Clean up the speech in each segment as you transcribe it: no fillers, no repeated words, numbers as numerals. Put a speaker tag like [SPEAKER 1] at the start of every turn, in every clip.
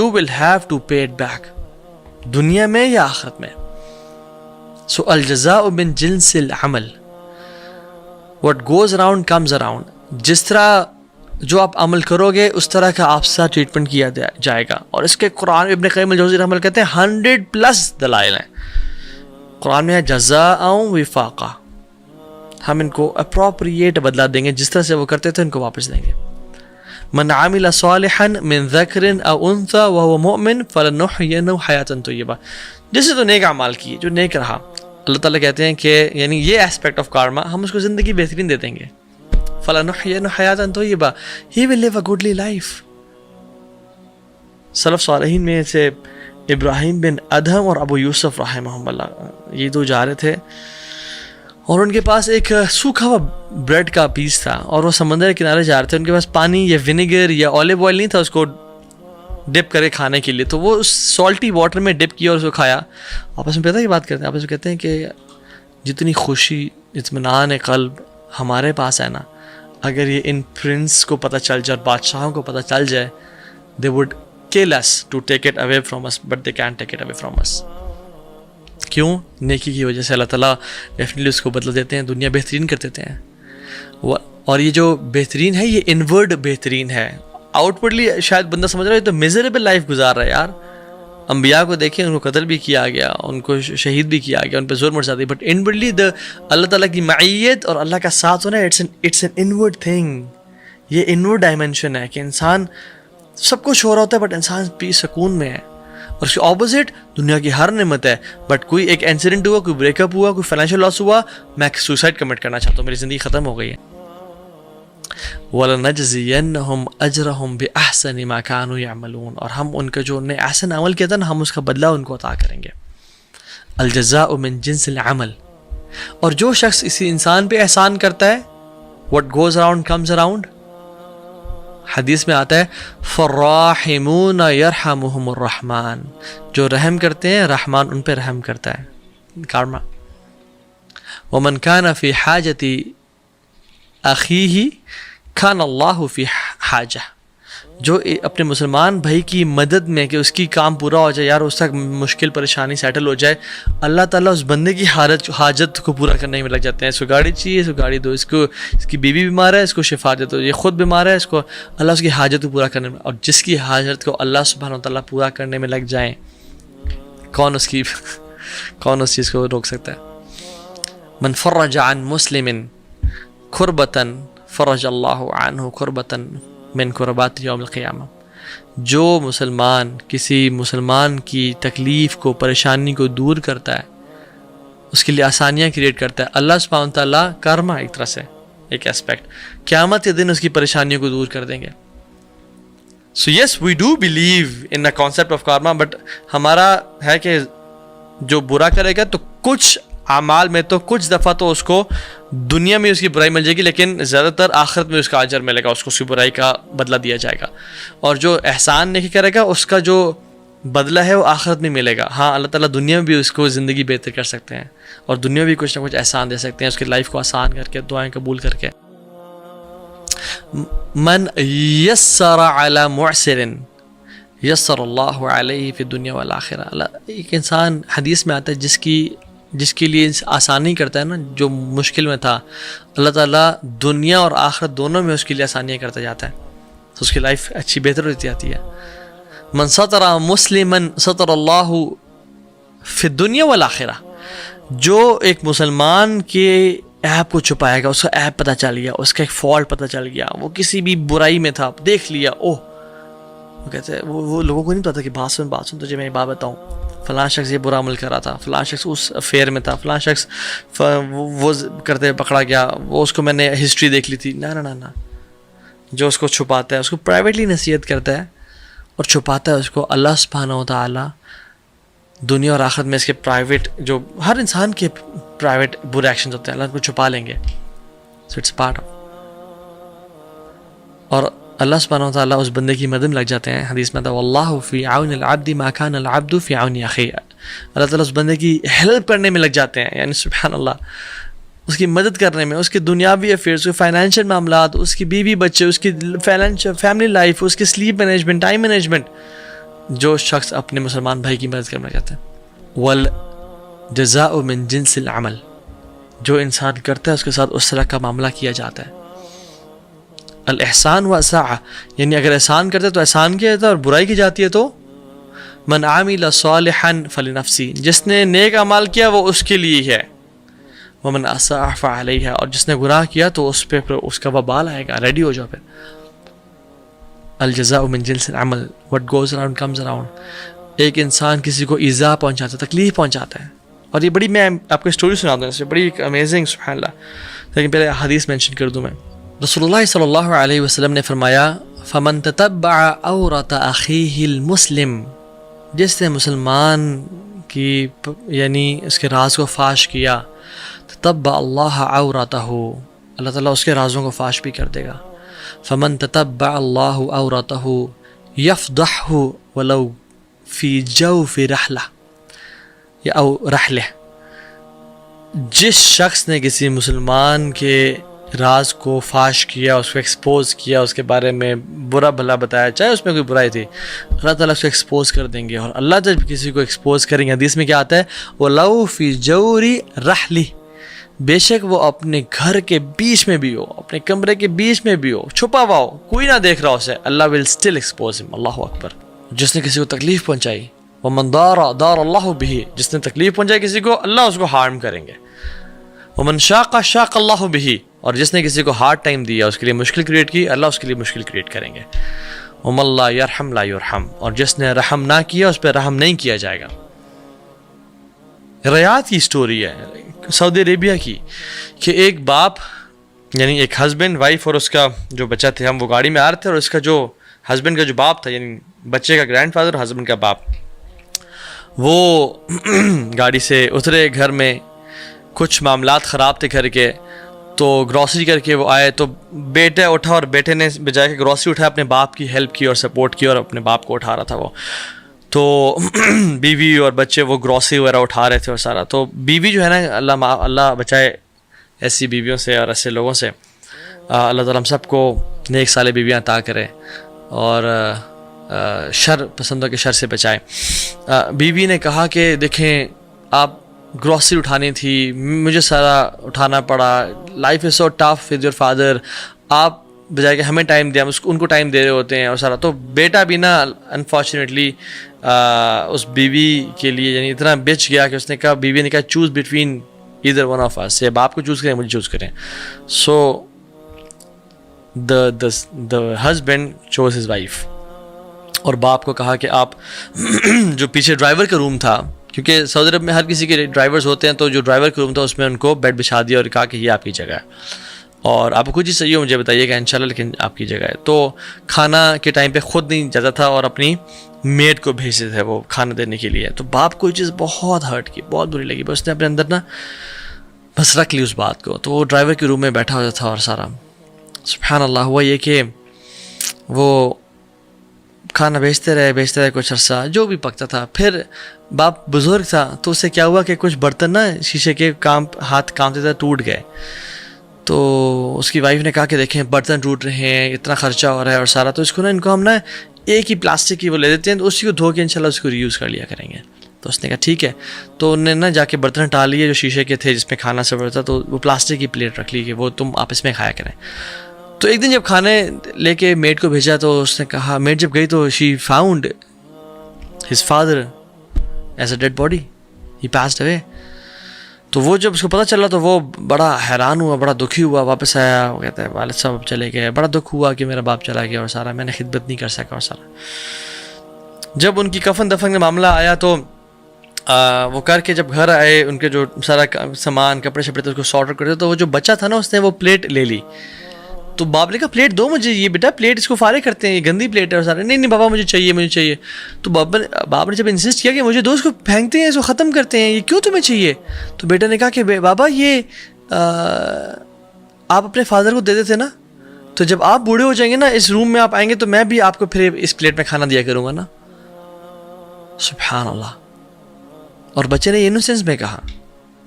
[SPEAKER 1] you will have to pay it back, دنیا میں یا آخرت میں. So الجزاء من جنس العمل, what goes around comes around. جس طرح جو آپ عمل کرو گے اس طرح کا آپ سے ٹریٹمنٹ کیا جائے گا. اور اس کے قرآن ابن قیم الجوزی رحمہ اللہ کہتے ہیں 100+ دلائل ہیں قرآن میں. جزاء وفاقا, ہم ان کو اپروپریٹ بدلا دیں گے, جس طرح سے وہ کرتے تھے ان کو واپس دیں گے. من عمل صالحا من ذکر او انثى وهو مؤمن فلنحيينه حیاة طیبہ, جیسے تو نیک اعمال کیے, جو نیک رہا. اللہ تعالیٰ کہتے ہیں کہ یعنی یہ اسپیکٹ آف کارما ہم اس کو زندگی بہترین دے دیں گے. فلنحيينه حیاة طیبہ, he will live a goodly life. سلف صالحین میں سے ابراہیم بن ادہم اور ابو یوسف رحمہم اللہ, یہ دو جا رہے تھے اور ان کے پاس ایک سوکھا ہوا بریڈ کا پیس تھا اور وہ سمندر کے کنارے جا رہے تھے. ان کے پاس پانی یا ونیگر یا اولیو آئل نہیں تھا اس کو ڈپ کرے کھانے کے لیے, تو وہ اس سالٹی واٹر میں ڈپ کیا اور اس کو کھایا. آپس میں پتہ یہ بات کرتے ہیں, آپس میں کہتے ہیں کہ جتنی خوشی اطمینان قلب ہمارے پاس ہے نا, اگر یہ ان پرنس کو پتہ چل جائے اور بادشاہوں کو پتہ چل جائے, they would kill us to take it away from us, but they can't take it away from us. کیوں؟ نیکی کی وجہ سے اللہ تعالیٰ ڈیفینیٹلی اس کو بدل دیتے ہیں, دنیا بہترین کر دیتے ہیں. اور یہ جو بہترین ہے یہ انورڈ بہترین ہے. آؤٹ ورڈلی شاید بندہ سمجھ رہا ہے تو میزریبل لائف گزار رہا ہے یار. انبیاء کو دیکھیں, ان کو قتل بھی کیا گیا, ان کو شہید بھی کیا گیا, ان پہ زور مرزا دی, بٹ انورڈلی اللہ تعالیٰ کی معیت اور اللہ کا ساتھ ہونا اٹس این انورڈ تھنگ. یہ انورڈ ڈائمینشن ہے کہ انسان سب کچھ ہو رہا ہوتا ہے بٹ انسان پیس سکون میں ہے. اور اس کے اپوزٹ دنیا کی ہر نعمت ہے بٹ کوئی ایک انسیڈنٹ ہوا, کوئی بریک اپ ہوا, کوئی فائنینشیل لاس ہوا, میں سوسائڈ کمٹ کرنا چاہتا ہوں, میری زندگی ختم ہو گئی ہے. وَلَنَجْزِيَنَّهُمْ أَجْرَهُمْ بِأَحْسَنِ مَا كَانُوا يَعْمَلُونَ, اور ہم ان کا جو انہیں احسن عمل کیا تھا نا, ہم اس کا بدلہ ان کو عطا کریں گے. الجزاء من جنس العمل, اور جو شخص اسی انسان پہ احسان کرتا ہے, what goes around comes around. حدیث میں آتا ہے فَالرَّاحِمُونَ يَرْحَمُهُمُ الرَّحْمَانُ, جو رحم کرتے ہیں رحمان ان پہ رحم کرتا ہے. کارما. وَمَنْ كَانَ فِي حَاجَةِ أَخِيهِ كَانَ اللَّهُ فِي حَاجَةٍ, جو اپنے مسلمان بھائی کی مدد میں کہ اس کی کام پورا ہو جائے یار, اس تک مشکل پریشانی سیٹل ہو جائے, اللہ تعالیٰ اس بندے کی حاجت کو پورا کرنے میں لگ جاتے ہیں. اس کو گاڑی چاہیے, اس کو گاڑی دو, اس کی بیوی بیمار ہے, اس کو شفا دے دو, یہ خود بیمار ہے, اس کو اللہ اس کی حاجت کو پورا کرنے میں. اور جس کی حاجت کو اللہ سبحانہ وتعالیٰ پورا کرنے میں لگ جائیں, کون اس چیز کو روک سکتا ہے. من فرج عن مسلم کربتاً فرج اللہ عنہ کربتاً من کربات یوم القیامہ, جو مسلمان کسی مسلمان کی تکلیف کو, پریشانی کو دور کرتا ہے, اس کے لیے آسانیاں کریٹ کرتا ہے, اللہ سبحانہ وتعالیٰ کارما ایک طرح سے ایک اسپیکٹ, قیامت کے دن اس کی پریشانیوں کو دور کر دیں گے. So yes we do believe in a concept of karma, but ہمارا ہے کہ جو برا کرے گا تو کچھ اعمال میں تو کچھ دفعہ تو اس کو دنیا میں اس کی برائی مل جائے گی, لیکن زیادہ تر آخرت میں اس کا اجر ملے گا, اس کو اس کی برائی کا بدلہ دیا جائے گا. اور جو احسان نیکی کرے گا اس کا جو بدلہ ہے وہ آخرت میں ملے گا. ہاں اللہ تعالیٰ دنیا میں بھی اس کو زندگی بہتر کر سکتے ہیں اور دنیا میں بھی کچھ نہ کچھ احسان دے سکتے ہیں, اس کی لائف کو آسان کر کے, دعائیں قبول کر کے. من یسر علی معسر یسر اللہ علیہ فی الدنیا والآخرہ. ایک انسان حدیث میں آتا ہے جس کے لیے آسانی کرتا ہے نا, جو مشکل میں تھا, اللہ تعالیٰ دنیا اور آخرت دونوں میں اس کے لیے آسانیاں کرتا جاتا ہے, تو اس کی لائف اچھی بہتر ہوتی جاتی ہے. من ستر مسلما ستر اللہ فی الدنیا والآخرہ, جو ایک مسلمان کے ایپ کو چھپائے گا, اس کا ایپ پتہ چل گیا, اس کا ایک فالٹ پتہ چل گیا, وہ کسی بھی برائی میں تھا, دیکھ لیا, اوہ وہ کہتے ہیں وہ لوگوں کو نہیں پتا کہ بات سن تجھے میں بات بتاؤں, فلاں شخص یہ برا عمل کر رہا تھا, فلاں شخص اس افیئر میں تھا, فلاں شخص وہ کرتے پکڑا گیا, وہ اس کو میں نے ہسٹری دیکھ لی تھی. نہ جو اس کو چھپاتا ہے اس کو پرائیویٹلی نصیحت کرتا ہے اور چھپاتا ہے اس کو, اللہ سبحانہ و تعالیٰ دنیا اور آخرت میں اس کے پرائیویٹ, جو ہر انسان کے پرائیویٹ برے ایکشنز ہوتے ہیں, اللہ کو چھپا لیں گے. So it's part of. اور اللہ سبحانہ و تعالیٰ اس بندے کی مدد میں لگ جاتے ہیں. حدیث میں تھا واللہ فی عون العبد ما کان العبد فی عون اخیہ, اللہ تعالیٰ اس بندے کی ہیلپ کرنے میں لگ جاتے ہیں, یعنی سبحان اللہ, اس کی مدد کرنے میں, اس کے دنیاوی افیئرس, اس کے فائنینشیل معاملات, اس کی بیوی بچے, اس کی فیملی لائف, اس کی سلیپ مینجمنٹ, ٹائم مینجمنٹ, جو شخص اپنے مسلمان بھائی کی مدد کرنا چاہتے ہیں. والجزاء من جنس العمل, جو انسان کرتا ہے اس کے ساتھ اس طرح کا معاملہ کیا جاتا ہے. الاحسان و اساء, یعنی اگر احسان کرتے تو احسان کیا جاتا ہے, اور برائی کی جاتی ہے تو من عامل صالحا فلنفسی, جس نے نیک اعمال کیا وہ اس کے لیے ہے. ومن اساء فعلیہا, اور جس نے گناہ کیا تو اس پہ اس کا وبال آئے گا, ریڈی ہو جاؤ پھر. الجزاء من جنس العمل, what goes around comes around. ایک انسان کسی کو ایذا پہنچاتا ہے, تکلیف پہنچاتا ہے, اور یہ بڑی, میں آپ کو اسٹوری سناتا ہوں اس سے, بڑی امیزنگ, سبحان اللہ. لیکن پہلے حدیث مینشن کر دوں میں. رسول اللہ صلی اللہ علیہ وسلم نے فرمایا فمن تتبع عورت اخیہ المسلم, جس نے مسلمان کی یعنی اس کے راز کو فاش کیا, تتبع اللہ عورتہ, اللہ تعالیٰ اس کے رازوں کو فاش بھی کر دے گا. فمن تتبع اللہ عورتہ یفضحہ ولو فی جوف رحلہ یا او رحلہ, جس شخص نے کسی مسلمان کے راز کو فاش کیا, اس کو ایکسپوز کیا, اس کے بارے میں برا بھلا بتایا, چاہے اس میں کوئی برائی تھی, اللہ تعالیٰ اس کو ایکسپوز کر دیں گے. اور اللہ جب کسی کو ایکسپوز کریں گے, حدیث میں کیا آتا ہے, وَلَوْ فِي جَوْرِ رَحْلِ, بے شک وہ اپنے گھر کے بیچ میں بھی ہو, اپنے کمرے کے بیچ میں بھی ہو, چھپا ہوا ہو, کوئی نہ دیکھ رہا اسے, اللہ ول اسٹل ایکسپوز ہم. اللہ اکبر. جس نے کسی کو تکلیف پہنچائی, وَمَنْ دَارَ اللَّهُ بِهِ, جس نے تکلیف پہنچائی کسی کو, اللہ اس کو ہارم کریں گے. وَمَنْ شَاقَ اللَّهُ بِهِ, اور جس نے کسی کو ہارڈ ٹائم دیا, اس کے لیے مشکل کریٹ کی, اللہ اس کے لیے مشکل کریٹ کریں گے. وَمَنْ لَا يَرْحَمْ لَا يُرْحَمْ, اور جس نے رحم نہ کیا اس پہ رحم نہیں کیا جائے گا. ریاض کی سٹوری ہے سعودی عربیہ کی, کہ ایک باپ یعنی ایک ہسبینڈ وائف اور اس کا جو بچہ تھے, ہم وہ گاڑی میں آ رہے تھے, اور اس کا جو ہسبینڈ کا جو باپ تھا, یعنی بچے کا گرینڈ فادر اور ہسبینڈ کا باپ, وہ گاڑی سے اترے, گھر میں کچھ معاملات خراب تھے گھر کے, تو گروسری کر کے وہ آئے, تو بیٹا اٹھا, اور بیٹے نے بجائے کہ گروسری اٹھایا اپنے باپ کی ہیلپ کی اور سپورٹ کی, اور اپنے باپ کو اٹھا رہا تھا وہ, تو بیوی اور بچے وہ گروسری وغیرہ اٹھا رہے تھے اور سارا. تو بیوی جو ہے نا, اللہ بچائے ایسی بیویوں سے اور ایسے لوگوں سے, اللہ تعالیٰ ہم سب کو نیک صالح بیویاں عطا کرے, اور شر پسندوں کے شر سے بچائے. بیوی نے کہا کہ دیکھیں آپ گروسری اٹھانی تھی, مجھے سارا اٹھانا پڑا, life is so tough with your father, آپ بجائے کہ ہمیں ٹائم دیا, ان کو ٹائم دے رہے ہوتے ہیں اور سارا. تو بیٹا بھی نا انفارچونیٹلی اس بیوی کے لیے یعنی اتنا بچ گیا کہ اس نے کہا, بیوی نے کہا choose between either one of us, یا باپ کو چوز کریں مجھے چوز کریں. سو the husband chose his wife, اور باپ کو کہا کہ آپ جو پیچھے ڈرائیور کا روم تھا, کیونکہ سعودی عرب میں ہر کسی کے ڈرائیورز ہوتے ہیں, تو جو ڈرائیور کا روم تھا اس میں ان کو بیڈ بچھا دیا اور کہا کہ یہ آپ کی جگہ ہے, اور آپ کو کچھ چیز چاہیے مجھے بتائیے گا انشاءاللہ, لیکن آپ کی جگہ ہے. تو کھانا کے ٹائم پہ خود نہیں جاتا تھا, اور اپنی میڈ کو بھیجتے تھے وہ کھانا دینے کے لیے. تو باپ کو یہ چیز بہت ہرٹ کی, بہت بری لگی, بس اس نے اپنے اندر نا بس رکھ لی اس بات کو. تو وہ ڈرائیور کے روم میں بیٹھا ہوا تھا, اور سارا سبحان اللہ ہوا یہ کہ وہ کھانا بیچتے رہے کچھ عرصہ, جو بھی پکتا تھا. پھر باپ بزرگ تھا, تو اسے کیا ہوا کہ کچھ برتن نا شیشے کے ہاتھ کامتے تھے, ٹوٹ گئے. تو اس کی وائف نے کہا کہ دیکھیں برتن ٹوٹ رہے ہیں, اتنا خرچہ ہو رہا ہے اور سارا, تو اس کو نا ان کو ہم نا ایک ہی پلاسٹک کی وہ لے دیتے ہیں, تو اسی کو دھو کے انشاءاللہ اس کو ری یوز کر لیا کریں گے. تو اس نے کہا ٹھیک ہے. تو انہوں نے نا جا کے برتن ہٹا لیے جو شیشے کے تھے جس میں کھانا سرو تھا, تو وہ پلاسٹک کی پلیٹ رکھ لی کہ وہ تم آپس میں کھایا کریں. تو ایک دن جب کھانے لے کے میڈ کو بھیجا, تو اس نے کہا, میڈ جب گئی تو she found his father as a dead body, he passed away. تو وہ جب اس کو پتہ چلا تو وہ بڑا حیران ہوا, بڑا دکھی ہوا, واپس آیا, وہ کہتا ہے والد صاحب چلے گئے, بڑا دکھ ہوا کہ میرا باپ چلا گیا اور سارا, میں نے خدمت نہیں کر سکا اور سارا. جب ان کی کفن دفن کا معاملہ آیا تو وہ کر کے جب گھر آئے, ان کے جو سارا سامان کپڑے شپڑے تھے اس کو سارٹ آؤٹ کرتے, تو وہ جو بچہ تھا نا اس نے وہ پلیٹ لے لی. تو باپ نے کہا پلیٹ دو مجھے, یہ بیٹا پلیٹ اس کو فارغ کرتے ہیں, یہ گندی پلیٹ ہے اور سارے. نہیں بابا مجھے چاہیے. تو باپ نے جب انسسٹ کیا کہ مجھے دو, اس کو پھینکتے ہیں, اس کو ختم کرتے ہیں, یہ کیوں تمہیں چاہیے؟ تو بیٹا نے کہا کہ بابا یہ آپ اپنے فادر کو دے دیتے نا, تو جب آپ بوڑھے ہو جائیں گے نا, اس روم میں آپ آئیں گے, تو میں بھی آپ کو پھر اس پلیٹ میں کھانا دیا کروں گا نا. سبحان اللہ. اور بچے نے یہ انوسینس میں کہا,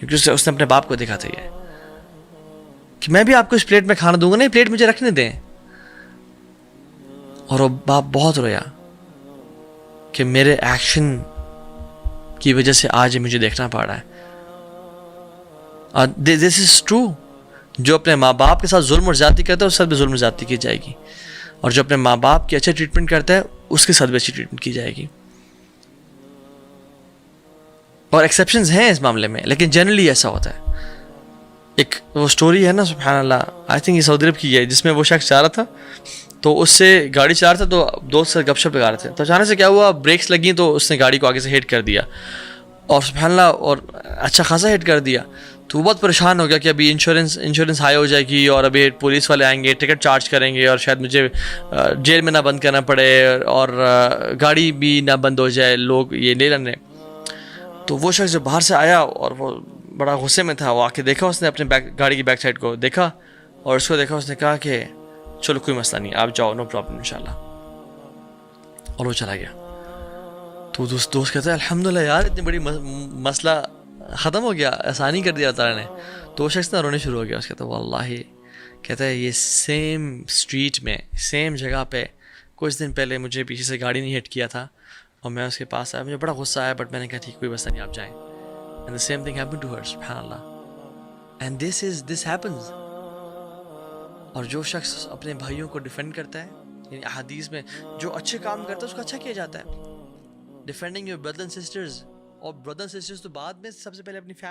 [SPEAKER 1] کیونکہ اس نے اپنے باپ کو دیکھا تھا یہ کہ میں بھی آپ کو اس پلیٹ میں کھانا دوں گا, نہیں پلیٹ مجھے رکھنے دیں. اور وہ باپ بہت رویا. کہ میرے ایکشن کی وجہ سے آج مجھے دیکھنا پڑ رہا ہے. دس از ٹرو. جو اپنے ماں باپ کے ساتھ ظلم اور زیادتی کرتا ہے اس کے ساتھ بھی ظلم اور زیادتی کی جائے گی, اور جو اپنے ماں باپ کی اچھا ٹریٹمنٹ کرتا ہے اس کے ساتھ بھی اچھی ٹریٹمنٹ کی جائے گی. اور ایکسیپشنز ہیں اس معاملے میں, لیکن جنرلی ایسا ہوتا ہے. ایک وہ سٹوری ہے نا, سبحان اللہ, آئی تھنک یہ سعودی عرب کی ہے, جس میں وہ شخص جا رہا تھا تو اس سے گاڑی چلا رہا تھا, تو دوست سے گپ شپ لگا رہے تھے, تو اچانک سے کیا ہوا, بریکس لگیں تو اس نے گاڑی کو آگے سے ہٹ کر دیا, اور سبحان اللہ, اور اچھا خاصا ہٹ کر دیا. تو وہ بہت پریشان ہو گیا کہ ابھی انشورنس ہائی ہو جائے گی, اور ابھی پولیس والے آئیں گے, ٹکٹ چارج کریں گے, اور شاید مجھے جیل میں نہ بند کرنا پڑے, اور گاڑی بھی نہ بند ہو جائے, لوگ یہ لے لینے. تو وہ شخص جو باہر سے آیا اور وہ بڑا غصے میں تھا, وہ آ کے دیکھا, اس نے اپنے گاڑی کی بیک سائڈ کو دیکھا, اور اس کو دیکھا, اس نے کہا کہ چلو کوئی مسئلہ نہیں, آپ جاؤ, نو پرابلم انشاءاللہ, اور وہ چلا گیا. تو دوست کہتا ہے الحمدللہ یار, اتنی بڑی مسئلہ ختم ہو گیا, آسانی کر دیا تعالیٰ نے. تو وہ شخص نہ رونے شروع ہو گیا. اس کہتا ہے واللہ, کہتا ہے یہ سیم اسٹریٹ میں سیم جگہ پہ کچھ دن پہلے مجھے پیچھے سے گاڑی نہیں ہٹ کیا تھا, اور میں اس کے پاس آیا, مجھے بڑا غصہ آیا, بٹ میں نے کہا ٹھیک کوئی مسئلہ نہیں, آپ جائیں. And the same thing happened to her, سبحان اللہ. And this happens. اور جو شخص اپنے بھائیوں کو ڈیفینڈ کرتا ہے, یعنی احادیث میں جو اچھے کام کرتا ہے اس کو اچھا کیا جاتا ہے. Defending your brother and sisters, اور بردر اینڈ سسٹرز تو بعد میں, سب سے پہلے اپنی فیملی